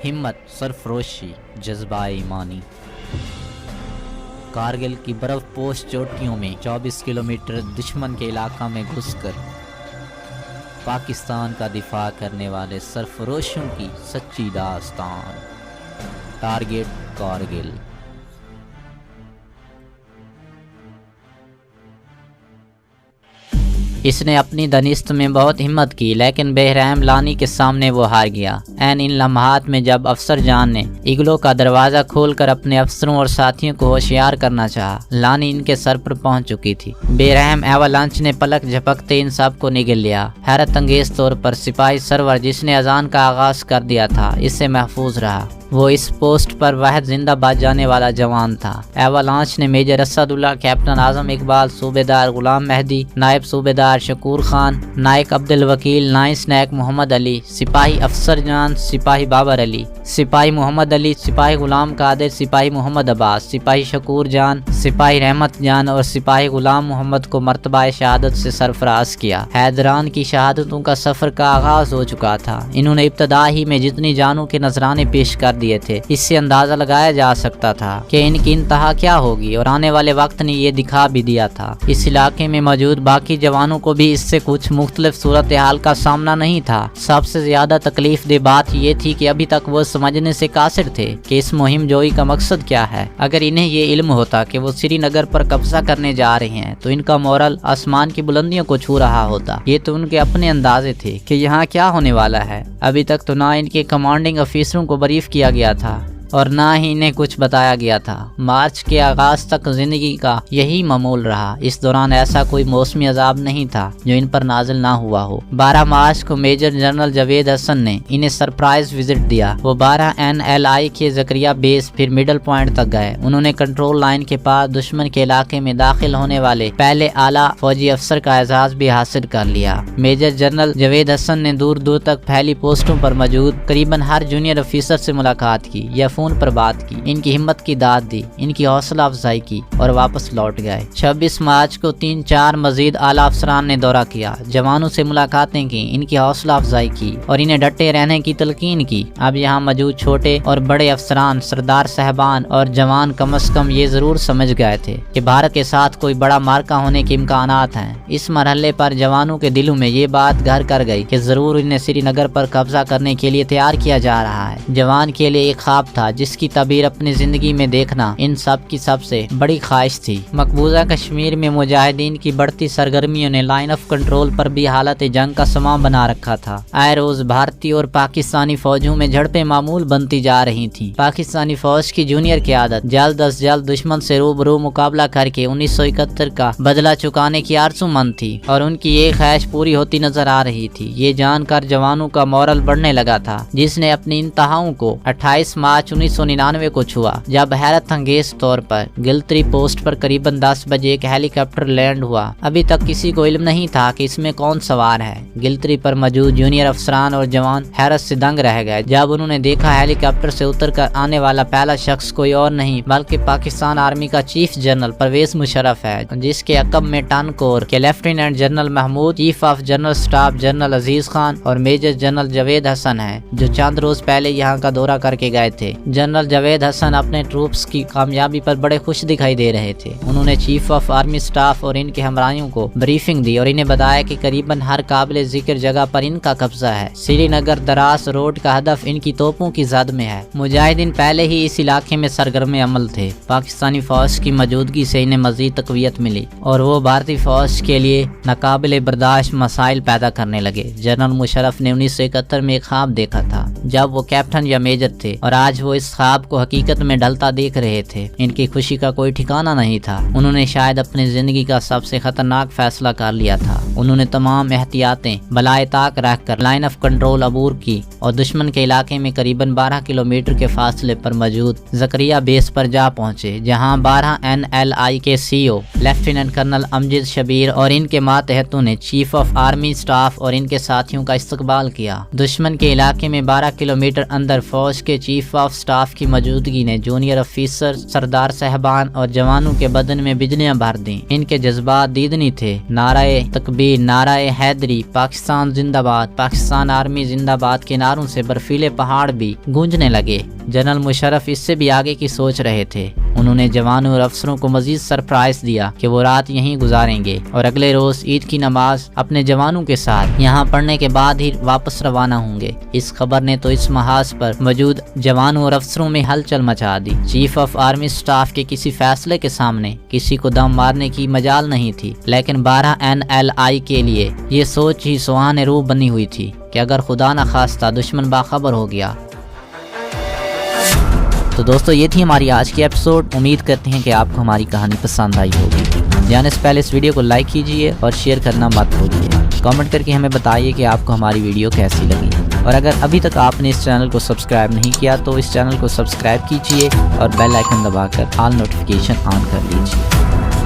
हिम्मत, सरफरोशी, जज्बा ईमानी। कारगिल की बर्फ पोश चोटियों में 24 किलोमीटर दुश्मन के इलाका में घुसकर पाकिस्तान का दिफा करने वाले सरफरोशों की सच्ची दास्तान। टारगेट कारगिल। इसने अपनी दनिस्त में बहुत हिम्मत की, लेकिन बेरहम लानी के सामने वो हार गया। ऐन इन लम्हात में जब अफसर जान ने इग्लो का दरवाज़ा खोलकर अपने अफसरों और साथियों को होशियार करना चाहा, लानी इनके सर पर पहुंच चुकी थी। बेरहम एवालांच ने पलक झपकते इन सब को निगल लिया। हैरत अंगेज तौर पर सिपाही सरवर, जिसने अजान का आगाज कर दिया था, इससे महफूज रहा। वो इस पोस्ट पर वाहिद जिंदा बाज जाने वाला जवान था। एवालांच ने मेजर असदुल्ला, कैप्टन आजम इकबाल, सूबेदार गुलाम मेहदी, नायब सूबेदार शकूर खान, नायक अब्दुल वकील, नाइस नायक मोहम्मद अली, सिपाही अफसर जान, सिपाही बाबर अली, सिपाही मोहम्मद अली, सिपाही गुलाम कादिर, सिपाही मोहम्मद अब्बास, सिपाही शकूर जान, सिपाही रहमत जान और सिपाही गुलाम मोहम्मद को मर्तबा शहादत से सरफराज किया। हैदरान की शहादतों का सफर का आगाज हो चुका था। इन्होंने इब्तदा ही में जितनी जानों के नजराने पेश कर दिए थे, इससे अंदाजा लगाया जा सकता था कि इनकी इंतहा क्या होगी, और आने वाले वक्त ने ये दिखा भी दिया था। इस इलाके में मौजूद बाकी जवानों को भी इससे कुछ मुख्तलिफ सूरत हाल का सामना नहीं था। सबसे ज्यादा तकलीफ दे बात ये थी कि अभी तक वो समझने से कासिर थे कि इस मुहिम जोई का मकसद क्या है। अगर इन्हें ये इल्म होता कि वो श्रीनगर पर कब्जा करने जा रहे हैं, तो इनका मोरल आसमान की बुलंदियों को छू रहा होता। ये तो उनके अपने अंदाजे थे कि यहाँ क्या होने वाला है। अभी तक तो ना इनके कमांडिंग अफीसरों को ब्रीफ किया गया था और ना ही इन्हें कुछ बताया गया था। मार्च के आगाज तक जिंदगी का यही मामूल रहा। इस दौरान ऐसा कोई मौसमी अजाब नहीं था जो इन पर नाजिल ना हुआ हो। 12 मार्च को मेजर जनरल जावेद हसन ने इन्हें सरप्राइज विजिट दिया। वो 12 NLI के जकरिया बेस फिर मिडल पॉइंट तक गए। उन्होंने कंट्रोल लाइन के पास दुश्मन के इलाके में दाखिल होने वाले पहले आला फौजी अफसर का एजाज भी हासिल कर लिया। मेजर जनरल जावेद हसन ने दूर दूर तक फैली पोस्टों पर मौजूद करीबन हर जूनियर ऑफिसर से मुलाकात की या फोन पर बात की, इनकी हिम्मत की दाद दी, इनकी हौसला अफजाई की और वापस लौट गए। 26 मार्च को 3-4 मजीद आला अफसरान ने दौरा किया, जवानों से मुलाकातें की, इनकी हौसला अफजाई की और इन्हें डटे रहने की तलकीन की। अब यहाँ मौजूद छोटे और बड़े अफसरान, सरदार साहबान और जवान कम अज कम ये जरूर समझ गए थे कि भारत के साथ कोई बड़ा मार्का होने के इम्कानात हैं। इस मरहले पर जवानों के दिलों में ये बात घर कर गई कि जरूर इन्हें श्रीनगर पर कब्जा करने के लिए तैयार किया जा रहा है। जवान के लिए एक ख्वाब था जिसकी तबीर अपनी जिंदगी में देखना इन सब की सबसे बड़ी ख्वाहिश थी। मकबूजा कश्मीर में मुजाहिदीन की बढ़ती सरगर्मियों ने लाइन ऑफ कंट्रोल पर भी हालत जंग का समा बना रखा था। आए रोज भारतीय और पाकिस्तानी फौजों में झड़पें मामूल बनती जा रही थीं। पाकिस्तानी फौज की जूनियर क़यादत जल्द अज जल्द दुश्मन से रूबरू मुकाबला करके 1971 का बदला चुकाने की आरज़ूमंद थी और उनकी ये ख्वाहिश पूरी होती नजर आ रही थी। ये जानकर जवानों का मोरल बढ़ने लगा था, जिसने अपनी इंतहाओं को 28 मार्च 1999 को छुआ, जब हैरत अंगेज तौर पर गिलतरी पोस्ट पर करीबन 10 बजे एक हेलीकॉप्टर लैंड हुआ। अभी तक किसी को इल्म नहीं था कि इसमें कौन सवार है। गिलतरी पर मौजूद जूनियर अफसरान और जवान हैरत से दंग रह गए जब उन्होंने देखा हेलीकॉप्टर से उतरकर आने वाला पहला शख्स कोई और नहीं बल्कि पाकिस्तान आर्मी का चीफ जनरल परवेज मुशर्रफ है, जिसके अकब में टन कोर के lieutenant general Mahmood, chief of general staff general Aziz Khan और मेजर जनरल जावेद हसन है, जो चंद रोज पहले यहाँ का दौरा करके गए थे। जनरल जावेद हसन अपने ट्रूप्स की कामयाबी पर बड़े खुश दिखाई दे रहे थे। उन्होंने चीफ ऑफ आर्मी स्टाफ और इनके हमराहियों को ब्रीफिंग दी और इन्हें बताया कि करीबन हर काबिल जिक्र जगह पर इनका कब्जा है। श्रीनगर दरास रोड का हदफ इनकी तोपों की जद में है। मुजाहिदीन पहले ही इस इलाके में सरगर्म अमल थे। पाकिस्तानी फौज की मौजूदगी से इन्हें मजीद तकवीयत मिली और वो भारतीय फौज के लिए नाकाबिल बर्दाश्त मसाइल पैदा करने लगे। जनरल मुशर्रफ ने 1971 में एक ख्वाब देखा था जब वो कैप्टन या मेजर थे, और आज वो इस ख्वाब को हकीकत में ढलता देख रहे थे। इनकी खुशी का कोई ठिकाना नहीं था। उन्होंने शायद अपनी जिंदगी का सबसे खतरनाक फैसला कर लिया था। उन्होंने तमाम एहतियातें बलाए ताक रखकर लाइन ऑफ कंट्रोल अबूर की और दुश्मन के इलाके में करीबन 12 किलोमीटर के फासले पर मौजूद जकरिया बेस पर जा पहुंचे, जहां 12 NLI के CEO لیفٹیننٹ کرنل امجد شبیر اور ان کے ماتحتوں نے چیف آف آرمی سٹاف اور ان کے ساتھیوں کا استقبال کیا۔ دشمن کے علاقے میں 12 کلومیٹر اندر فوج کے چیف آف سٹاف کی موجودگی نے جونیئر افیسر، سردار صاحبان اور جوانوں کے بدن میں بجلیاں بھر دیں۔ ان کے جذبات دیدنی تھے۔ نعرہ تکبیر، نعرہ حیدری، پاکستان زندہ باد، پاکستان آرمی زندہ باد کے نعروں سے برفیلے پہاڑ بھی گونجنے لگے۔ جنرل مشرف اس سے بھی آگے کی سوچ رہے تھے۔ انہوں نے جوانوں اور افسروں کو مزید سرپرائز دیا کہ وہ رات یہیں گزاریں گے اور اگلے روز عید کی نماز اپنے جوانوں کے ساتھ یہاں پڑھنے کے بعد ہی واپس روانہ ہوں گے۔ اس خبر نے تو اس محاذ پر موجود جوانوں اور افسروں میں ہلچل مچا دی۔ چیف آف آرمی سٹاف کے کسی فیصلے کے سامنے کسی کو دم مارنے کی مجال نہیں تھی، لیکن 12 NLI کے لیے یہ سوچ ہی سوہان روح بنی ہوئی تھی کہ اگر خدا نہ خواستہ دشمن باخبر ہو گیا۔ تو دوستو یہ تھی ہماری آج کی ایپیسوڈ۔ امید کرتے ہیں کہ آپ کو ہماری کہانی پسند آئی ہوگی۔ جانے سے پہلے اس ویڈیو کو لائک کیجئے اور شیئر کرنا مت بھولیے۔ کامنٹ کر کے ہمیں بتائیے کہ آپ کو ہماری ویڈیو کیسی لگی، اور اگر ابھی تک آپ نے اس چینل کو سبسکرائب نہیں کیا تو اس چینل کو سبسکرائب کیجئے اور بیل آئیکن دبا کر آل نوٹیفیکیشن آن کر لیجئے۔